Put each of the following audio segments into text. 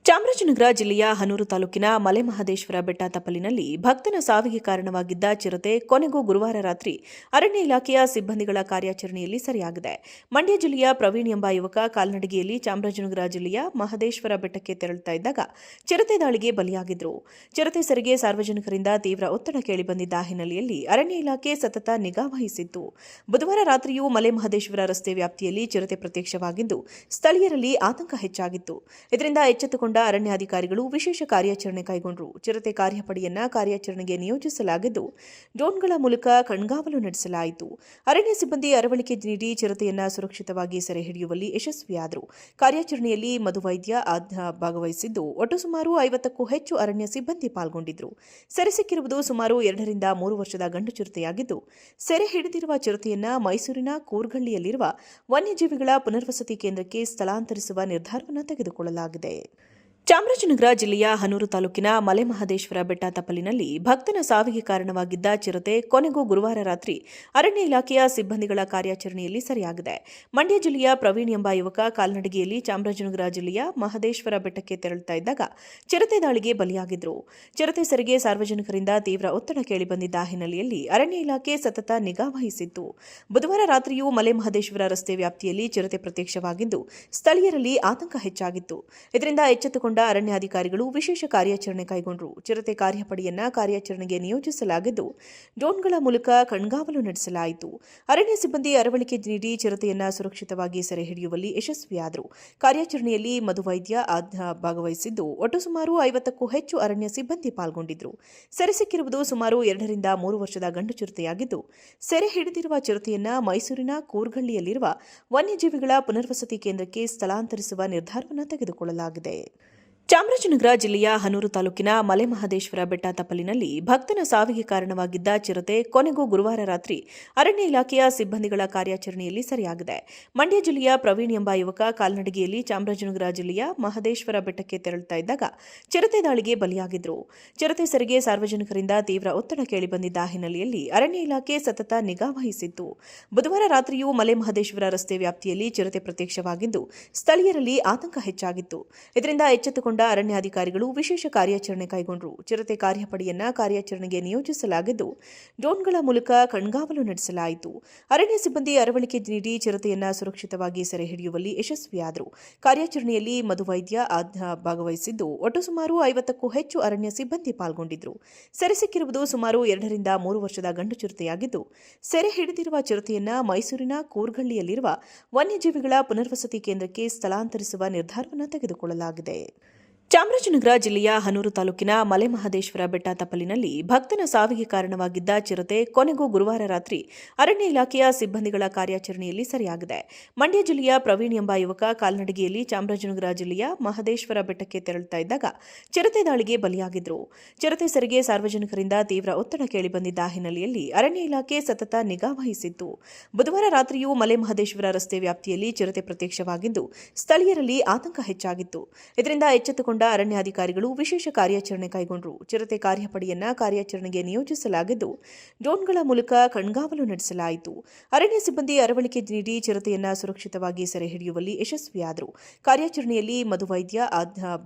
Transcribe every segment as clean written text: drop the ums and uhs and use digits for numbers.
ಚಾಮರಾಜನಗರ ಜಿಲ್ಲೆಯ ಹನೂರು ತಾಲೂಕಿನ ಮಲೆಮಹದೇಶ್ವರ ಬೆಟ್ಟ ತಪ್ಪಲಿನಲ್ಲಿ ಭಕ್ತನ ಸಾವಿಗೆ ಕಾರಣವಾಗಿದ್ದ ಚಿರತೆ ಕೊನೆಗೂ ಗುರುವಾರ ರಾತ್ರಿ ಅರಣ್ಯ ಇಲಾಖೆಯ ಸಿಬ್ಬಂದಿಗಳ ಕಾರ್ಯಾಚರಣೆಯಲ್ಲಿ ಸೆರೆಯಾಗಿದೆ. ಮಂಡ್ಯ ಜಿಲ್ಲೆಯ ಪ್ರವೀಣ್ ಎಂಬ ಯುವಕ ಕಾಲ್ನಡಿಗೆಯಲ್ಲಿ ಚಾಮರಾಜನಗರ ಜಿಲ್ಲೆಯ ಮಹದೇಶ್ವರ ಬೆಟ್ಟಕ್ಕೆ ತೆರಳುತ್ತಾ ಇದ್ದಾಗ ಚಿರತೆ ದಾಳಿಗೆ ಬಲಿಯಾಗಿದ್ದರು. ಚಿರತೆ ಸೆರೆಗೆ ಸಾರ್ವಜನಿಕರಿಂದ ತೀವ್ರ ಒತ್ತಡ ಕೇಳಿಬಂದಿದ್ದ ಹಿನ್ನೆಲೆಯಲ್ಲಿ ಅರಣ್ಯ ಇಲಾಖೆ ಸತತ ನಿಗಾ ವಹಿಸಿತ್ತು. ಬುಧವಾರ ರಾತ್ರಿಯೂ ಮಲೆಮಹದೇಶ್ವರ ರಸ್ತೆ ವ್ಯಾಪ್ತಿಯಲ್ಲಿ ಚಿರತೆ ಪ್ರತ್ಯಕ್ಷವಾಗಿದ್ದು ಸ್ಥಳೀಯರಲ್ಲಿ ಆತಂಕ ಹೆಚ್ಚಾಗಿತ್ತು. ಇದರಿಂದ ಎಚ್ಚೆತ್ತುಕೊಂಡ ಅರಣ್ಯಾಧಿಕಾರಿಗಳು ವಿಶೇಷ ಕಾರ್ಯಾಚರಣೆ ಕೈಗೊಂಡರು. ಚಿರತೆ ಕಾರ್ಯಪಡೆಯನ್ನ ಕಾರ್ಯಾಚರಣೆಗೆ ನಿಯೋಜಿಸಲಾಗಿದ್ದು ಡ್ರೋನ್ಗಳ ಮೂಲಕ ಕಣ್ಗಾವಲು ನಡೆಸಲಾಯಿತು. ಅರಣ್ಯ ಸಿಬ್ಬಂದಿ ಅರವಳಿಕೆ ನೀಡಿ ಚಿರತೆಯನ್ನ ಸುರಕ್ಷಿತವಾಗಿ ಸೆರೆ ಹಿಡಿಯುವಲ್ಲಿ ಯಶಸ್ವಿಯಾದರು. ಕಾರ್ಯಾಚರಣೆಯಲ್ಲಿ ಮಧುವೈದ್ಯ ಭಾಗವಹಿಸಿದ್ದು ಒಟ್ಟು ಸುಮಾರು 50ಕ್ಕೂ ಹೆಚ್ಚು ಅರಣ್ಯ ಸಿಬ್ಬಂದಿ ಪಾಲ್ಗೊಂಡಿದ್ದರು. ಸೆರೆ ಸಿಕ್ಕಿರುವುದು ಸುಮಾರು 2 ರಿಂದ 3 ವರ್ಷದ ಗಂಡು ಚಿರತೆಯಾಗಿದ್ದು ಸೆರೆ ಹಿಡಿದಿರುವ ಚಿರತೆಯನ್ನ ಮೈಸೂರಿನ ಕೂರ್ಗಳ್ಳಿಯಲ್ಲಿರುವ ವನ್ಯಜೀವಿಗಳ ಪುನರ್ವಸತಿ ಕೇಂದ್ರಕ್ಕೆ ಸ್ಥಳಾಂತರಿಸುವ ನಿರ್ಧಾರವನ್ನು ತೆಗೆದುಕೊಳ್ಳಲಾಗಿದೆ. ಚಾಮರಾಜನಗರ ಜಿಲ್ಲೆಯ ಹನೂರು ತಾಲೂಕಿನ ಮಲೆಮಹದೇಶ್ವರ ಬೆಟ್ಟ ತಪ್ಪಲಿನಲ್ಲಿ ಭಕ್ತನ ಸಾವಿಗೆ ಕಾರಣವಾಗಿದ್ದ ಚಿರತೆ ಕೊನೆಗೂ ಗುರುವಾರ ರಾತ್ರಿ ಅರಣ್ಯ ಇಲಾಖೆಯ ಸಿಬ್ಬಂದಿಗಳ ಕಾರ್ಯಾಚರಣೆಯಲ್ಲಿ ಸೆರೆಯಾಗಿದೆ. ಮಂಡ್ಯ ಜಿಲ್ಲೆಯ ಪ್ರವೀಣ್ ಎಂಬ ಯುವಕ ಕಾಲ್ನಡಿಗೆಯಲ್ಲಿ ಚಾಮರಾಜನಗರ ಜಿಲ್ಲೆಯ ಮಹದೇಶ್ವರ ಬೆಟ್ಟಕ್ಕೆ ತೆರಳುತ್ತಾ ಇದ್ದಾಗ ಚಿರತೆ ದಾಳಿಗೆ ಬಲಿಯಾಗಿದ್ದರು. ಚಿರತೆ ಸೆರೆಗೆ ಸಾರ್ವಜನಿಕರಿಂದ ತೀವ್ರ ಒತ್ತಡ ಕೇಳಿಬಂದಿದ್ದ ಹಿನ್ನೆಲೆಯಲ್ಲಿ ಅರಣ್ಯ ಇಲಾಖೆ ಸತತ ನಿಗಾ ವಹಿಸಿತ್ತು. ಬುಧವಾರ ರಾತ್ರಿಯೂ ಮಲೆಮಹದೇಶ್ವರ ರಸ್ತೆ ವ್ಯಾಪ್ತಿಯಲ್ಲಿ ಚಿರತೆ ಪ್ರತ್ಯಕ್ಷವಾಗಿದ್ದು ಸ್ಥಳೀಯರಲ್ಲಿ ಆತಂಕ ಹೆಚ್ಚಾಗಿತ್ತು. ಇದರಿಂದ ಎಚ್ಚೆತ್ತುಕೊಂಡ ಅರಣ್ಯಾಧಿಕಾರಿಗಳು ವಿಶೇಷ ಕಾರ್ಯಾಚರಣೆ ಕೈಗೊಂಡರು. ಚಿರತೆ ಕಾರ್ಯಪಡೆಯನ್ನ ಕಾರ್ಯಾಚರಣೆಗೆ ನಿಯೋಜಿಸಲಾಗಿದ್ದು ಡ್ರೋನ್ಗಳ ಮೂಲಕ ಕಣ್ಗಾವಲು ನಡೆಸಲಾಯಿತು. ಅರಣ್ಯ ಸಿಬ್ಬಂದಿ ಅರವಳಿಕೆ ನೀಡಿ ಚಿರತೆಯನ್ನ ಸುರಕ್ಷಿತವಾಗಿ ಸೆರೆ ಹಿಡಿಯುವಲ್ಲಿ ಯಶಸ್ವಿಯಾದರು. ಕಾರ್ಯಾಚರಣೆಯಲ್ಲಿ ಮಧುವೈದ್ಯ ಭಾಗವಹಿಸಿದ್ದು ಒಟ್ಟು ಸುಮಾರು 50ಕ್ಕೂ ಹೆಚ್ಚು ಅರಣ್ಯ ಸಿಬ್ಬಂದಿ ಪಾಲ್ಗೊಂಡಿದ್ದರು. ಸೆರೆ ಸಿಕ್ಕಿರುವುದು ಸುಮಾರು 2 ರಿಂದ 3 ವರ್ಷದ ಗಂಡು ಚಿರತೆಯಾಗಿದ್ದು ಸೆರೆ ಹಿಡಿದಿರುವ ಚಿರತೆಯನ್ನ ಮೈಸೂರಿನ ಕೂರ್ಗಳ್ಳಿಯಲ್ಲಿರುವ ವನ್ಯಜೀವಿಗಳ ಪುನರ್ವಸತಿ ಕೇಂದ್ರಕ್ಕೆ ಸ್ಥಳಾಂತರಿಸುವ ನಿರ್ಧಾರವನ್ನು ತೆಗೆದುಕೊಳ್ಳಲಾಗಿದೆ. ಚಾಮರಾಜನಗರ ಜಿಲ್ಲೆಯ ಹನೂರು ತಾಲೂಕಿನ ಮಲೆಮಹದೇಶ್ವರ ಬೆಟ್ಟ ತಪ್ಪಲಿನಲ್ಲಿ ಭಕ್ತನ ಸಾವಿಗೆ ಕಾರಣವಾಗಿದ್ದ ಚಿರತೆ ಕೊನೆಗೂ ಗುರುವಾರ ರಾತ್ರಿ ಅರಣ್ಯ ಇಲಾಖೆಯ ಸಿಬ್ಬಂದಿಗಳ ಕಾರ್ಯಾಚರಣೆಯಲ್ಲಿ ಸೆರೆಯಾಗಿದೆ. ಮಂಡ್ಯ ಜಿಲ್ಲೆಯ ಪ್ರವೀಣ್ ಎಂಬ ಯುವಕ ಕಾಲ್ನಡಿಗೆಯಲ್ಲಿ ಚಾಮರಾಜನಗರ ಜಿಲ್ಲೆಯ ಮಹದೇಶ್ವರ ಬೆಟ್ಟಕ್ಕೆ ತೆರಳುತ್ತಾ ಇದ್ದಾಗ ಚಿರತೆ ದಾಳಿಗೆ ಬಲಿಯಾಗಿದ್ದರು. ಚಿರತೆ ಸೆರೆಗೆ ಸಾರ್ವಜನಿಕರಿಂದ ತೀವ್ರ ಒತ್ತಡ ಕೇಳಿಬಂದಿದ್ದ ಹಿನ್ನೆಲೆಯಲ್ಲಿ ಅರಣ್ಯ ಇಲಾಖೆ ಸತತ ನಿಗಾ ವಹಿಸಿತ್ತು. ಬುಧವಾರ ರಾತ್ರಿಯೂ ಮಲೆಮಹದೇಶ್ವರ ರಸ್ತೆ ವ್ಯಾಪ್ತಿಯಲ್ಲಿ ಚಿರತೆ ಪ್ರತ್ಯಕ್ಷವಾಗಿದ್ದು ಸ್ಥಳೀಯರಲ್ಲಿ ಆತಂಕ ಹೆಚ್ಚಾಗಿತ್ತು. ಇದರಿಂದ ಎಚ್ಚೆತ್ತುಕೊಂಡ ಅರಣ್ಯಾಧಿಕಾರಿಗಳು ವಿಶೇಷ ಕಾರ್ಯಾಚರಣೆ ಕೈಗೊಂಡರು. ಚಿರತೆ ಕಾರ್ಯಪಡೆಯನ್ನ ಕಾರ್ಯಾಚರಣೆಗೆ ನಿಯೋಜಿಸಲಾಗಿದ್ದು ಡ್ರೋನ್ಗಳ ಮೂಲಕ ಕಣ್ಗಾವಲು ನಡೆಸಲಾಯಿತು. ಅರಣ್ಯ ಸಿಬ್ಬಂದಿ ಅರವಳಿಕೆ ನೀಡಿ ಚಿರತೆಯನ್ನ ಸುರಕ್ಷಿತವಾಗಿ ಸೆರೆ ಹಿಡಿಯುವಲ್ಲಿ ಯಶಸ್ವಿಯಾದರು. ಕಾರ್ಯಾಚರಣೆಯಲ್ಲಿ ಮಧುವೈದ್ಯ ಭಾಗವಹಿಸಿದ್ದು ಒಟ್ಟು ಸುಮಾರು 50ಕ್ಕೂ ಹೆಚ್ಚು ಅರಣ್ಯ ಸಿಬ್ಬಂದಿ ಪಾಲ್ಗೊಂಡಿದ್ದರು. ಸೆರೆ ಸಿಕ್ಕಿರುವುದು ಸುಮಾರು 2 ರಿಂದ 3 ವರ್ಷದ ಗಂಡು ಚಿರತೆಯಾಗಿದ್ದು ಸೆರೆ ಹಿಡಿದಿರುವ ಚಿರತೆಯನ್ನ ಮೈಸೂರಿನ ಕೂರ್ಗಳ್ಳಿಯಲ್ಲಿರುವ ವನ್ಯಜೀವಿಗಳ ಪುನರ್ವಸತಿ ಕೇಂದ್ರಕ್ಕೆ ಸ್ಥಳಾಂತರಿಸುವ ನಿರ್ಧಾರವನ್ನು ತೆಗೆದುಕೊಳ್ಳಲಾಗಿದೆ. ಚಾಮರಾಜನಗರ ಜಿಲ್ಲೆಯ ಹನೂರು ತಾಲೂಕಿನ ಮಲೆಮಹದೇಶ್ವರ ಬೆಟ್ಟ ತಪ್ಪಲಿನಲ್ಲಿ ಭಕ್ತನ ಸಾವಿಗೆ ಕಾರಣವಾಗಿದ್ದ ಚಿರತೆ ಕೊನೆಗೂ ಗುರುವಾರ ರಾತ್ರಿ ಅರಣ್ಯ ಇಲಾಖೆಯ ಸಿಬ್ಬಂದಿಗಳ ಕಾರ್ಯಾಚರಣೆಯಲ್ಲಿ ಸೆರೆಯಾಗಿದೆ. ಮಂಡ್ಯ ಜಿಲ್ಲೆಯ ಪ್ರವೀಣ್ ಎಂಬ ಯುವಕ ಕಾಲ್ನಡಿಗೆಯಲ್ಲಿ ಚಾಮರಾಜನಗರ ಜಿಲ್ಲೆಯ ಮಹದೇಶ್ವರ ಬೆಟ್ಟಕ್ಕೆ ತೆರಳುತ್ತಾ ಇದ್ದಾಗ ಚಿರತೆ ದಾಳಿಗೆ ಬಲಿಯಾಗಿದ್ದರು. ಚಿರತೆ ಸೆರೆಗೆ ಸಾರ್ವಜನಿಕರಿಂದ ತೀವ್ರ ಒತ್ತಡ ಕೇಳಿಬಂದಿದ್ದ ಹಿನ್ನೆಲೆಯಲ್ಲಿ ಅರಣ್ಯ ಇಲಾಖೆ ಸತತ ನಿಗಾ ವಹಿಸಿತ್ತು. ಬುಧವಾರ ರಾತ್ರಿಯೂ ಮಲೆಮಹದೇಶ್ವರ ರಸ್ತೆ ವ್ಯಾಪ್ತಿಯಲ್ಲಿ ಚಿರತೆ ಪ್ರತ್ಯಕ್ಷವಾಗಿದ್ದು ಸ್ಥಳೀಯರಲ್ಲಿ ಆತಂಕ ಹೆಚ್ಚಾಗಿತ್ತು. ಇದರಿಂದ ಎಚ್ಚೆತ್ತುಕೊಂಡ ಅರಣ್ಯಾಧಿಕಾರಿಗಳು ವಿಶೇಷ ಕಾರ್ಯಾಚರಣೆ ಕೈಗೊಂಡರು. ಚಿರತೆ ಕಾರ್ಯಪಡೆಯನ್ನ ಕಾರ್ಯಾಚರಣೆಗೆ ನಿಯೋಜಿಸಲಾಗಿದ್ದು ಡ್ರೋನ್ಗಳ ಮೂಲಕ ಕಣ್ಗಾವಲು ನಡೆಸಲಾಯಿತು. ಅರಣ್ಯ ಸಿಬ್ಬಂದಿ ಅರವಳಿಕೆ ನೀಡಿ ಚಿರತೆಯನ್ನ ಸುರಕ್ಷಿತವಾಗಿ ಸೆರೆ ಹಿಡಿಯುವಲ್ಲಿ ಯಶಸ್ವಿಯಾದರು. ಕಾರ್ಯಾಚರಣೆಯಲ್ಲಿ ಮಧುವೈದ್ಯ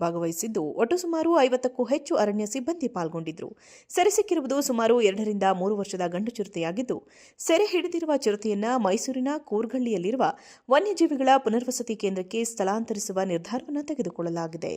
ಭಾಗವಹಿಸಿದ್ದು ಒಟ್ಟು ಸುಮಾರು 50ಕ್ಕೂ ಹೆಚ್ಚು ಅರಣ್ಯ ಸಿಬ್ಬಂದಿ ಪಾಲ್ಗೊಂಡಿದ್ದರು. ಸೆರೆ ಸಿಕ್ಕಿರುವುದು ಸುಮಾರು 2 ರಿಂದ 3 ವರ್ಷದ ಗಂಡು ಚಿರತೆಯಾಗಿದ್ದು ಸೆರೆ ಹಿಡಿದಿರುವ ಚಿರತೆಯನ್ನ ಮೈಸೂರಿನ ಕೂರ್ಗಳ್ಳಿಯಲ್ಲಿರುವ ವನ್ಯಜೀವಿಗಳ ಪುನರ್ವಸತಿ ಕೇಂದ್ರಕ್ಕೆ ಸ್ಥಳಾಂತರಿಸುವ ನಿರ್ಧಾರವನ್ನು ತೆಗೆದುಕೊಳ್ಳಲಾಗಿದೆ.